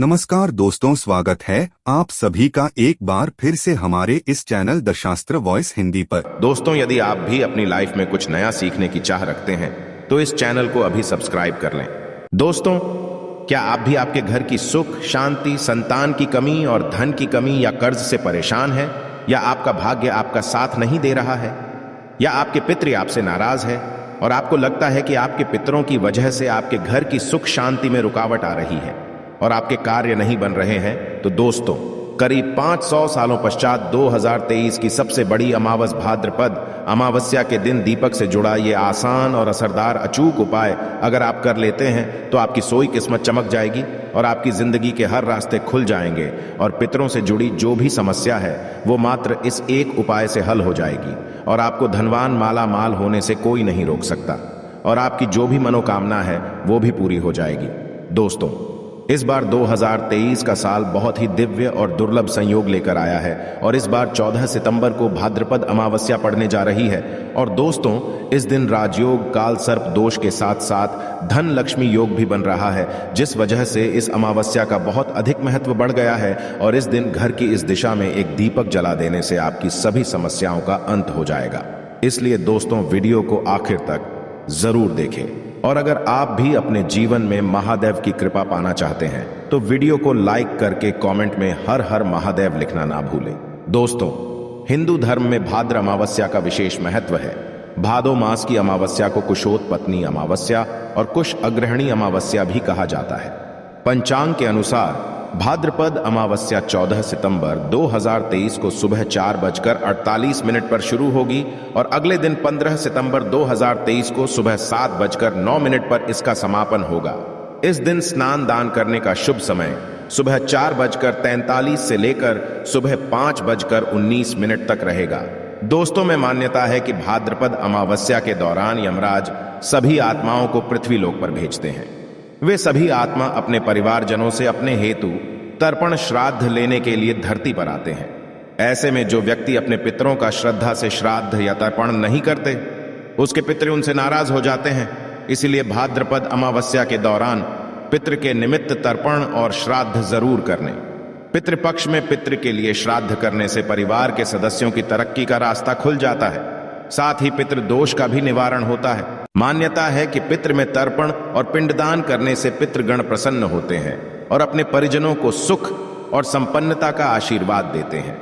नमस्कार दोस्तों, स्वागत है आप सभी का एक बार फिर से हमारे इस चैनल द शास्त्र वॉइस हिंदी पर। दोस्तों, यदि आप भी अपनी लाइफ में कुछ नया सीखने की चाह रखते हैं तो इस चैनल को अभी सब्सक्राइब कर लें। दोस्तों, क्या आप भी आपके घर की सुख शांति, संतान की कमी और धन की कमी या कर्ज से परेशान हैं, या आपका भाग्य आपका साथ नहीं दे रहा है, या आपके पितृ आपसे नाराज है और आपको लगता है कि आपके पितरों की वजह से आपके घर की सुख शांति में रुकावट आ रही है और आपके कार्य नहीं बन रहे हैं, तो दोस्तों, करीब 500 सालों पश्चात 2023 की सबसे बड़ी अमावस भाद्रपद अमावस्या के दिन दीपक से जुड़ा ये आसान और असरदार अचूक उपाय अगर आप कर लेते हैं तो आपकी सोई किस्मत चमक जाएगी और आपकी जिंदगी के हर रास्ते खुल जाएंगे और पितरों से जुड़ी जो भी समस्या है वो मात्र इस एक उपाय से हल हो जाएगी और आपको धनवान माला माल होने से कोई नहीं रोक सकता और आपकी जो भी मनोकामना है वो भी पूरी हो जाएगी। दोस्तों, इस बार 2023 का साल बहुत ही दिव्य और दुर्लभ संयोग लेकर आया है और इस बार 14 सितंबर को भाद्रपद अमावस्या पड़ने जा रही है। और दोस्तों, इस दिन राजयोग, काल सर्प दोष के साथ साथ धन लक्ष्मी योग भी बन रहा है, जिस वजह से इस अमावस्या का बहुत अधिक महत्व बढ़ गया है और इस दिन घर की इस दिशा में एक दीपक जला देने से आपकी सभी समस्याओं का अंत हो जाएगा। इसलिए दोस्तों, वीडियो को आखिर तक जरूर देखें और अगर आप भी अपने जीवन में महादेव की कृपा पाना चाहते हैं तो वीडियो को लाइक करके कमेंट में हर हर महादेव लिखना ना भूलें। दोस्तों, हिंदू धर्म में भाद्र अमावस्या का विशेष महत्व है। भादो मास की अमावस्या को कुशोत्पत्नी अमावस्या और कुश अग्रहणी अमावस्या भी कहा जाता है। पंचांग के अनुसार भाद्रपद अमावस्या 14 सितंबर 2023 को सुबह 4:48 पर शुरू होगी और अगले दिन 15 सितंबर 2023 को सुबह 7:09 पर इसका समापन होगा। इस दिन स्नान दान करने का शुभ समय सुबह 4:43 से लेकर सुबह 5:19 तक रहेगा। दोस्तों, में मान्यता है कि भाद्रपद अमावस्या के दौरान यमराज सभी आत्माओं को पृथ्वी लोक पर भेजते हैं। वे सभी आत्मा अपने परिवारजनों से अपने हेतु तर्पण श्राद्ध लेने के लिए धरती पर आते हैं। ऐसे में जो व्यक्ति अपने पितरों का श्रद्धा से श्राद्ध या तर्पण नहीं करते, उसके पितृ उनसे नाराज हो जाते हैं। इसीलिए भाद्रपद अमावस्या के दौरान पितृ के निमित्त तर्पण और श्राद्ध जरूर करने। पितृपक्ष में पितृ के लिए श्राद्ध करने से परिवार के सदस्यों की तरक्की का रास्ता खुल जाता है, साथ ही पितृ दोष का भी निवारण होता है। मान्यता है कि पितृ में तर्पण और पिंडदान करने से पितृगण प्रसन्न होते हैं और अपने परिजनों को सुख और संपन्नता का आशीर्वाद देते हैं।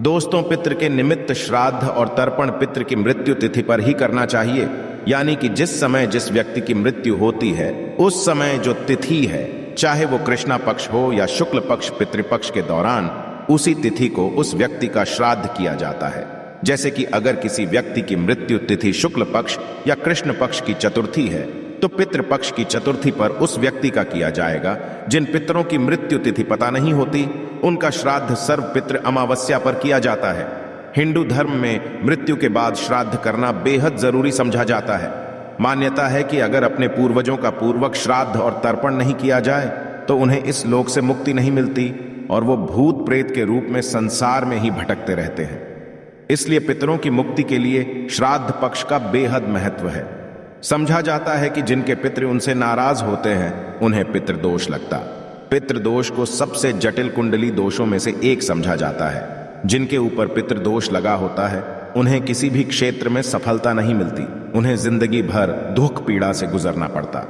दोस्तों, पितृ के निमित्त श्राद्ध और तर्पण पितृ की मृत्यु तिथि पर ही करना चाहिए, यानी कि जिस समय जिस व्यक्ति की मृत्यु होती है उस समय जो तिथि है, चाहे वो कृष्णा पक्ष हो या शुक्ल पक्ष पितृपक्ष के दौरान, उसी तिथि को उस व्यक्ति का श्राद्ध किया जाता है। जैसे कि अगर किसी व्यक्ति की मृत्यु तिथि शुक्ल पक्ष या कृष्ण पक्ष की चतुर्थी है तो पितृपक्ष की चतुर्थी पर उस व्यक्ति का किया जाएगा। जिन पितरों की मृत्यु तिथि पता नहीं होती, उनका श्राद्ध सर्व पितृ अमावस्या पर किया जाता है। हिंदू धर्म में मृत्यु के बाद श्राद्ध करना बेहद जरूरी समझा जाता है। मान्यता है कि अगर अपने पूर्वजों का पूर्वक श्राद्ध और तर्पण नहीं किया जाए तो उन्हें इस लोक से मुक्ति नहीं मिलती और वो भूत प्रेत के रूप में संसार में ही भटकते रहते हैं। इसलिए पितरों की मुक्ति के लिए श्राद्ध पक्ष का बेहद महत्व है। समझा जाता है कि जिनके पितृ उनसे नाराज होते हैं उन्हें पितृदोष लगता। पितृदोष को सबसे जटिल कुंडली दोषों में से एक समझा जाता है। जिनके ऊपर पितृदोष लगा होता है उन्हें किसी भी क्षेत्र में सफलता नहीं मिलती, उन्हें जिंदगी भर दुख पीड़ा से गुजरना पड़ता।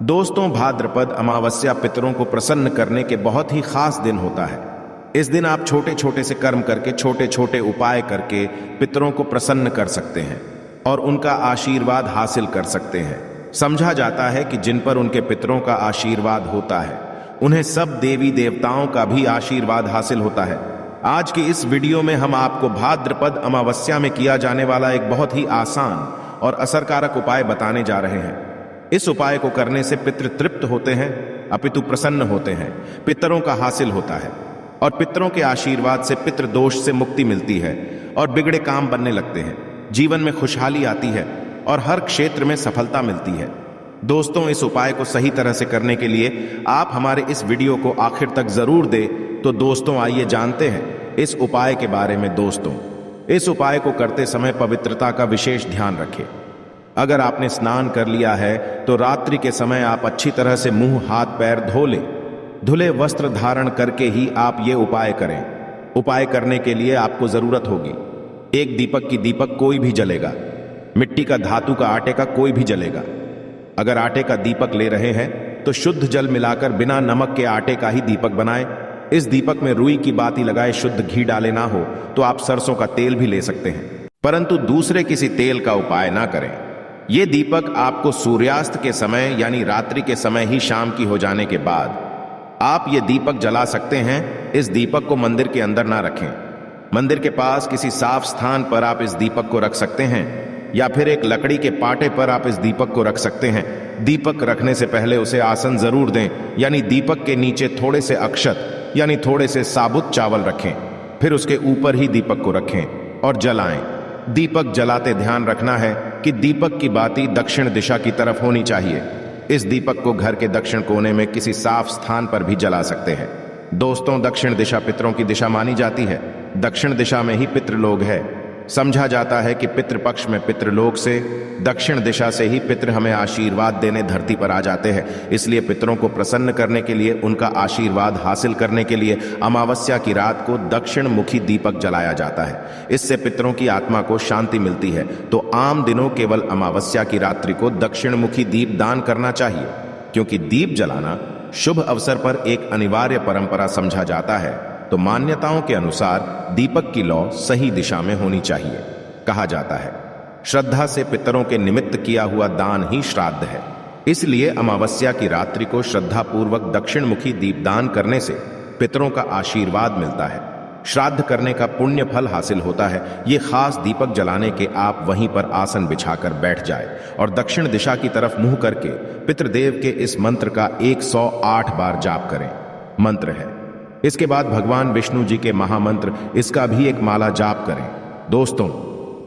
दोस्तों, भाद्रपद अमावस्या पितरों को प्रसन्न करने के बहुत ही खास दिन होता है। इस दिन आप छोटे छोटे से कर्म करके, छोटे छोटे उपाय करके पितरों को प्रसन्न कर सकते हैं और उनका आशीर्वाद हासिल कर सकते हैं। समझा जाता है कि जिन पर उनके पितरों का आशीर्वाद होता है उन्हें सब देवी देवताओं का भी आशीर्वाद हासिल होता है। आज की इस वीडियो में हम आपको भाद्रपद अमावस्या में किया जाने वाला एक बहुत ही आसान और असरकारक उपाय बताने जा रहे हैं। इस उपाय को करने से पितृ तृप्त होते हैं, अपितु प्रसन्न होते हैं, पितरों का हासिल होता है और पितरों के आशीर्वाद से पितृ दोष से मुक्ति मिलती है और बिगड़े काम बनने लगते हैं। जीवन में खुशहाली आती है और हर क्षेत्र में सफलता मिलती है। दोस्तों, इस उपाय को सही तरह से करने के लिए आप हमारे इस वीडियो को आखिर तक जरूर दें। तो दोस्तों, आइए जानते हैं इस उपाय के बारे में। दोस्तों, इस उपाय को करते समय पवित्रता का विशेष ध्यान रखें। अगर आपने स्नान कर लिया है तो रात्रि के समय आप अच्छी तरह से मुंह हाथ पैर धो लें। धुले वस्त्र धारण करके ही आप ये उपाय करें। उपाय करने के लिए आपको जरूरत होगी एक दीपक की दीपक कोई भी जलेगा, मिट्टी का, धातु का, आटे का कोई भी जलेगा। अगर आटे का दीपक ले रहे हैं तो शुद्ध जल मिलाकर बिना नमक के आटे का ही दीपक बनाएं। इस दीपक में रुई की बाती लगाए, शुद्ध घी डाले ना हो तो आप सरसों का तेल भी ले सकते हैं, परंतु दूसरे किसी तेल का उपाय ना करें। यह दीपक आपको सूर्यास्त के समय यानी रात्रि के समय ही शाम की हो जाने के बाद आप ये दीपक जला सकते हैं। इस दीपक को मंदिर के अंदर ना रखें। मंदिर के पास किसी साफ स्थान पर आप इस दीपक को रख सकते हैं या फिर एक लकड़ी के पाटे पर आप इस दीपक को रख सकते हैं। दीपक रखने से पहले उसे आसन जरूर दें, यानी दीपक के नीचे थोड़े से अक्षत यानी थोड़े से साबुत चावल रखें, फिर उसके ऊपर ही दीपक को रखें और जलाएं। दीपक जलाते ध्यान रखना है कि दीपक की बाती दक्षिण दिशा की तरफ होनी चाहिए। इस दीपक को घर के दक्षिण कोने में किसी साफ स्थान पर भी जला सकते हैं। दोस्तों, दक्षिण दिशा पितरों की दिशा मानी जाती है। दक्षिण दिशा में ही पितृलोक है। समझा जाता है कि पितृपक्ष में पितृलोक से, दक्षिण दिशा से ही पितृ हमें आशीर्वाद देने धरती पर आ जाते हैं। इसलिए पितरों को प्रसन्न करने के लिए, उनका आशीर्वाद हासिल करने के लिए अमावस्या की रात को दक्षिण मुखी दीपक जलाया जाता है। इससे पितरों की आत्मा को शांति मिलती है। तो आम दिनों केवल अमावस्या की रात्रि को दक्षिण मुखी दीप दान करना चाहिए, क्योंकि दीप जलाना शुभ अवसर पर एक अनिवार्य परंपरा समझा जाता है। तो मान्यताओं के अनुसार दीपक की लौ सही दिशा में होनी चाहिए। कहा जाता है श्रद्धा से पितरों के निमित्त किया हुआ दान ही श्राद्ध है। इसलिए अमावस्या की रात्रि को श्रद्धा पूर्वक दक्षिण मुखी दीपदान करने से पितरों का आशीर्वाद मिलता है, श्राद्ध करने का पुण्य फल हासिल होता है। ये खास दीपक जलाने के आप वहीं पर आसन बिछाकर बैठ जाए और दक्षिण दिशा की तरफ मुंह करके पितृदेव के इस मंत्र का 108 बार जाप करें। मंत्र है। इसके बाद भगवान विष्णु जी के महामंत्र, इसका भी एक माला जाप करें। दोस्तों,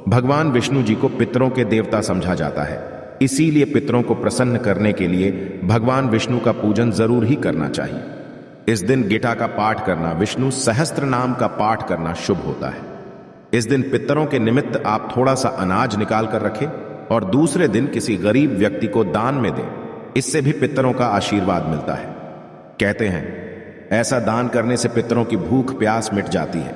भगवान विष्णु जी को पितरों के देवता समझा जाता है, इसीलिए पितरों को प्रसन्न करने के लिए भगवान विष्णु का पूजन जरूर ही करना चाहिए। इस दिन गीता का पाठ करना, विष्णु सहस्त्र नाम का पाठ करना शुभ होता है। इस दिन पितरों के निमित्त आप थोड़ा सा अनाज निकाल कर रखें और दूसरे दिन किसी गरीब व्यक्ति को दान में दें। इससे भी पितरों का आशीर्वाद मिलता है। कहते हैं ऐसा दान करने से पितरों की भूख प्यास मिट जाती है।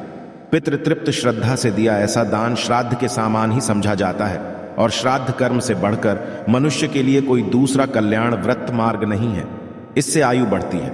पितृ तृप्त श्रद्धा से दिया ऐसा दान श्राद्ध के सामान ही समझा जाता है और श्राद्ध कर्म से बढ़कर मनुष्य के लिए कोई दूसरा कल्याण व्रत मार्ग नहीं है। इससे आयु बढ़ती है,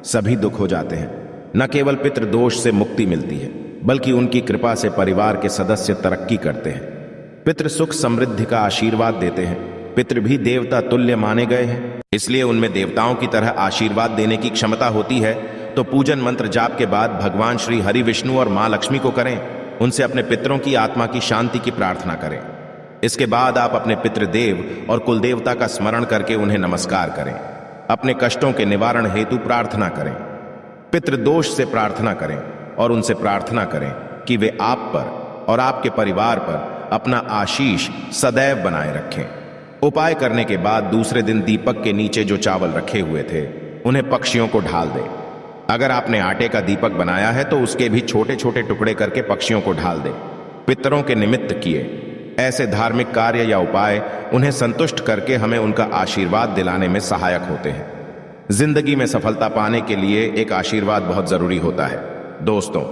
सभी दुख हो जाते हैं। न केवल पितृ दोष से मुक्ति मिलती है, बल्कि उनकी कृपा से परिवार के सदस्य तरक्की करते हैं। पितृ सुख समृद्धि का आशीर्वाद देते हैं। पितृ भी देवता तुल्य माने गए हैं, इसलिए उनमें देवताओं की तरह आशीर्वाद देने की क्षमता होती है। तो पूजन मंत्र जाप के बाद भगवान श्री हरि विष्णु और मां लक्ष्मी को करें। उनसे अपने पितरों की आत्मा की शांति की प्रार्थना करें। इसके बाद आप अपने पितृदेव और कुलदेवता का स्मरण करके उन्हें नमस्कार करें। अपने कष्टों के निवारण हेतु प्रार्थना करें। पितृदोष से प्रार्थना करें और उनसे प्रार्थना करें कि वे आप पर और आपके परिवार पर अपना आशीष सदैव बनाए रखें। उपाय करने के बाद दूसरे दिन दीपक के नीचे जो चावल रखे हुए थे उन्हें पक्षियों को ढाल दें। अगर आपने आटे का दीपक बनाया है तो उसके भी छोटे छोटे टुकड़े करके पक्षियों को ढाल दें। पितरों के निमित्त किए ऐसे धार्मिक कार्य या उपाय उन्हें संतुष्ट करके हमें उनका आशीर्वाद दिलाने में सहायक होते हैं। जिंदगी में सफलता पाने के लिए एक आशीर्वाद बहुत जरूरी होता है। दोस्तों,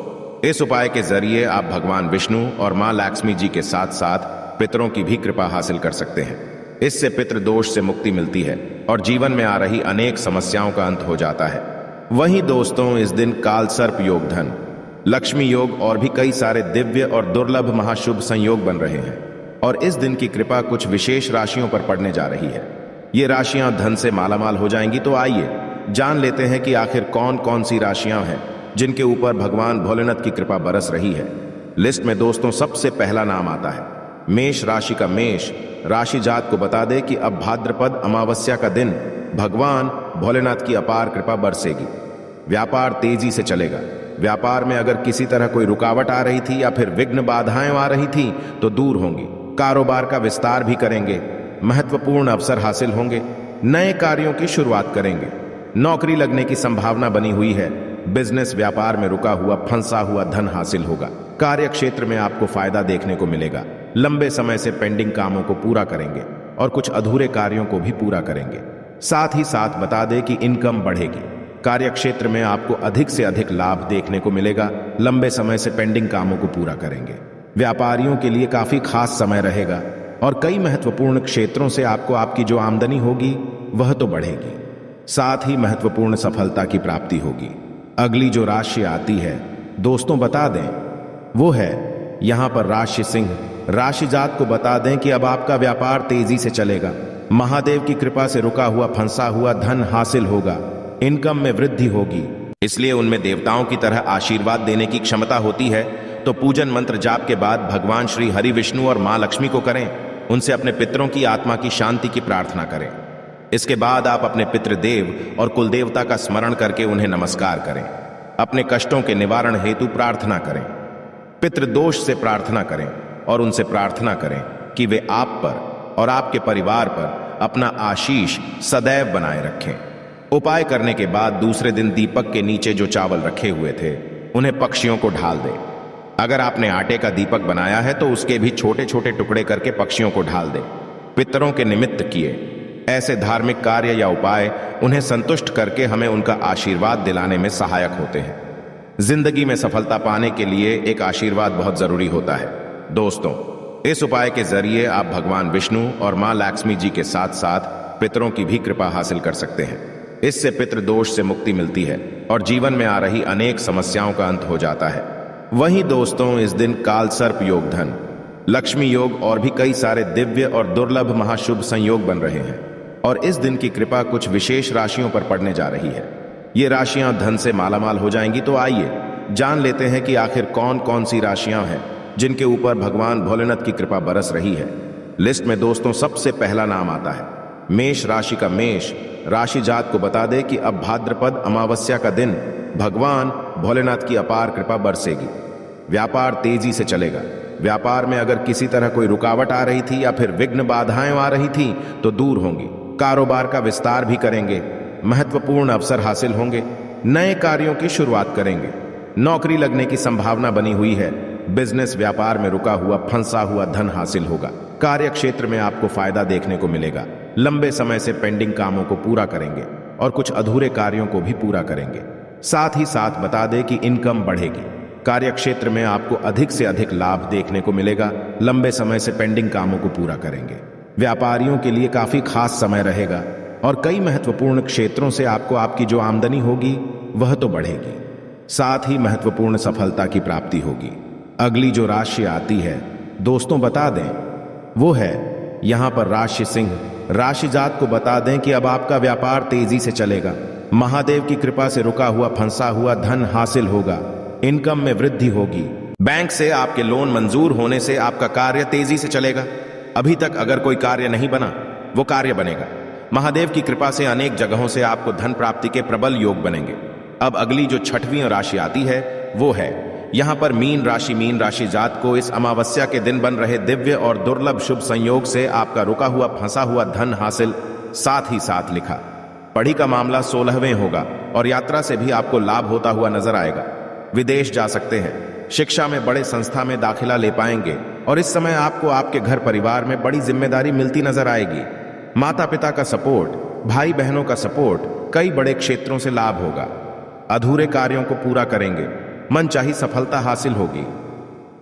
इस उपाय के जरिए आप भगवान विष्णु और मां लक्ष्मी जी के साथ साथ पितरों की भी कृपा हासिल कर सकते हैं। इससे पितृदोष से मुक्ति मिलती है और जीवन में आ रही अनेक समस्याओं का अंत हो जाता है। वहीं दोस्तों, इस दिन काल सर्प योग, धन लक्ष्मी योग और भी कई सारे दिव्य और दुर्लभ महाशुभ संयोग बन रहे हैं और इस दिन की कृपा कुछ विशेष राशियों पर पड़ने जा रही है। ये राशियां धन से मालामाल हो जाएंगी। तो आइए जान लेते हैं कि आखिर कौन कौन सी राशियां हैं जिनके ऊपर भगवान भोलेनाथ की कृपा बरस रही है। लिस्ट में दोस्तों सबसे पहला नाम आता है मेष राशि का। मेष राशि जात को बता दे कि अब भाद्रपद अमावस्या का दिन भगवान भोलेनाथ की अपार कृपा बरसेगी। व्यापार तेजी से चलेगा। व्यापार में अगर किसी तरह कोई रुकावट आ रही थी या फिर विघ्न बाधाएं आ रही थी तो दूर होंगी। कारोबार का विस्तार भी करेंगे। महत्वपूर्ण अवसर हासिल होंगे। नए कार्यों की शुरुआत करेंगे। नौकरी लगने की संभावना बनी हुई है। बिजनेस व्यापार में रुका हुआ फंसा हुआ धन हासिल होगा। कार्य क्षेत्र में आपको फायदा देखने को मिलेगा। लंबे समय से पेंडिंग कामों को पूरा करेंगे और कुछ अधूरे कार्यों को भी पूरा करेंगे। साथ ही साथ बता दें कि इनकम बढ़ेगी। कार्यक्षेत्र में आपको अधिक से अधिक लाभ देखने को मिलेगा। लंबे समय से पेंडिंग कामों को पूरा करेंगे। व्यापारियों के लिए काफी खास समय रहेगा और कई महत्वपूर्ण क्षेत्रों से आपको आपकी जो आमदनी होगी वह तो बढ़ेगी, साथ ही महत्वपूर्ण सफलता की प्राप्ति होगी। अगली जो राशि आती है दोस्तों बता दें, वो है यहां पर राशि सिंह। राशि जात को बता दें कि अब आपका व्यापार तेजी से चलेगा। महादेव की कृपा से रुका हुआ फंसा हुआ धन हासिल होगा। इनकम में वृद्धि होगी, इसलिए उनमें देवताओं की तरह आशीर्वाद देने की क्षमता होती है। तो पूजन मंत्र जाप के बाद भगवान श्री हरि विष्णु और मां लक्ष्मी को करें। उनसे अपने पितरों की आत्मा की शांति की प्रार्थना करें। इसके बाद आप अपने पितृदेव और कुलदेवता का स्मरण करके उन्हें नमस्कार करें। अपने कष्टों के निवारण हेतु प्रार्थना करें। पितृदोष से प्रार्थना करें और उनसे प्रार्थना करें कि वे आप पर और आपके परिवार पर अपना आशीष सदैव बनाए रखें। उपाय करने के बाद दूसरे दिन दीपक के नीचे जो चावल रखे हुए थे उन्हें पक्षियों को ढाल दें। अगर आपने आटे का दीपक बनाया है तो उसके भी छोटे छोटे टुकड़े करके पक्षियों को ढाल दें। पितरों के निमित्त किए ऐसे धार्मिक कार्य या उपाय उन्हें संतुष्ट करके हमें उनका आशीर्वाद दिलाने में सहायक होते हैं। जिंदगी में सफलता पाने के लिए एक आशीर्वाद बहुत जरूरी होता है। दोस्तों, इस उपाय के जरिए आप भगवान विष्णु और मां लक्ष्मी जी के साथ साथ पितरों की भी कृपा हासिल कर सकते हैं। इससे पितृदोष से मुक्ति मिलती है और जीवन में आ रही अनेक समस्याओं का अंत हो जाता है। वहीं दोस्तों, इस दिन काल सर्प योग, धन लक्ष्मी योग और भी कई सारे दिव्य और दुर्लभ महाशुभ संयोग बन रहे हैं और इस दिन की कृपा कुछ विशेष राशियों पर पड़ने जा रही है। ये राशियां धन से मालामाल हो जाएंगी। तो आइए जान लेते हैं कि आखिर कौन कौन सी राशियां हैं जिनके ऊपर भगवान भोलेनाथ की कृपा बरस रही है। लिस्ट में दोस्तों सबसे पहला नाम आता है मेष राशि का। मेष राशि जात को बता दे कि अब भाद्रपद अमावस्या का दिन भगवान भोलेनाथ की अपार कृपा बरसेगी। व्यापार तेजी से चलेगा। व्यापार में अगर किसी तरह कोई रुकावट आ रही थी या फिर विघ्न बाधाएं आ रही थी तो दूर होंगी। कारोबार का विस्तार भी करेंगे। महत्वपूर्ण अवसर हासिल होंगे। नए कार्यों की शुरुआत करेंगे। नौकरी लगने की संभावना बनी हुई है। बिजनेस व्यापार में रुका हुआ फंसा हुआ धन हासिल होगा। कार्य क्षेत्र में आपको फायदा देखने को मिलेगा। लंबे समय से पेंडिंग कामों को पूरा करेंगे और कुछ अधूरे कार्यों को भी पूरा करेंगे। साथ ही साथ बता दें कि इनकम बढ़ेगी। कार्य क्षेत्र में आपको अधिक से अधिक लाभ देखने को मिलेगा। लंबे समय से पेंडिंग कामों को पूरा करेंगे। व्यापारियों के लिए काफी खास समय रहेगा और कई महत्वपूर्ण क्षेत्रों से आपको आपकी जो आमदनी होगी वह तो बढ़ेगी, साथ ही महत्वपूर्ण सफलता की प्राप्ति होगी। अगली जो राशि आती है दोस्तों बता दें, वो है यहां पर राशि सिंह। राशि जात को बता दें कि अब आपका व्यापार तेजी से चलेगा। महादेव की कृपा से रुका हुआ फंसा हुआ धन हासिल होगा। इनकम में वृद्धि होगी। बैंक से आपके लोन मंजूर होने से आपका कार्य तेजी से चलेगा। अभी तक अगर कोई कार्य नहीं बना वो कार्य बनेगा। महादेव की कृपा से अनेक जगहों से आपको धन प्राप्ति के प्रबल योग बनेंगे। अब अगली जो छठवीं राशि आती है वो है यहां पर मीन राशि। मीन राशि जात को इस अमावस्या के दिन बन रहे दिव्य और दुर्लभ शुभ संयोग से आपका रुका हुआ फंसा हुआ धन हासिल, साथ ही साथ लिखा पढ़ी का मामला 16वें होगा और यात्रा से भी आपको लाभ होता हुआ नजर आएगा। विदेश जा सकते हैं। शिक्षा में बड़े संस्था में दाखिला ले पाएंगे और इस समय आपको आपके घर परिवार में बड़ी जिम्मेदारी मिलती नजर आएगी। माता पिता का सपोर्ट, भाई बहनों का सपोर्ट, कई बड़े क्षेत्रों से लाभ होगा। अधूरे कार्यों को पूरा करेंगे। मनचाही सफलता हासिल होगी।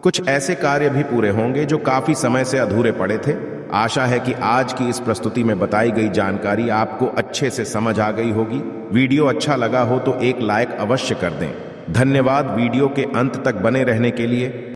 कुछ ऐसे कार्य भी पूरे होंगे जो काफी समय से अधूरे पड़े थे। आशा है कि आज की इस प्रस्तुति में बताई गई जानकारी आपको अच्छे से समझ आ गई होगी। वीडियो अच्छा लगा हो तो एक लाइक अवश्य कर दें। धन्यवाद वीडियो के अंत तक बने रहने के लिए।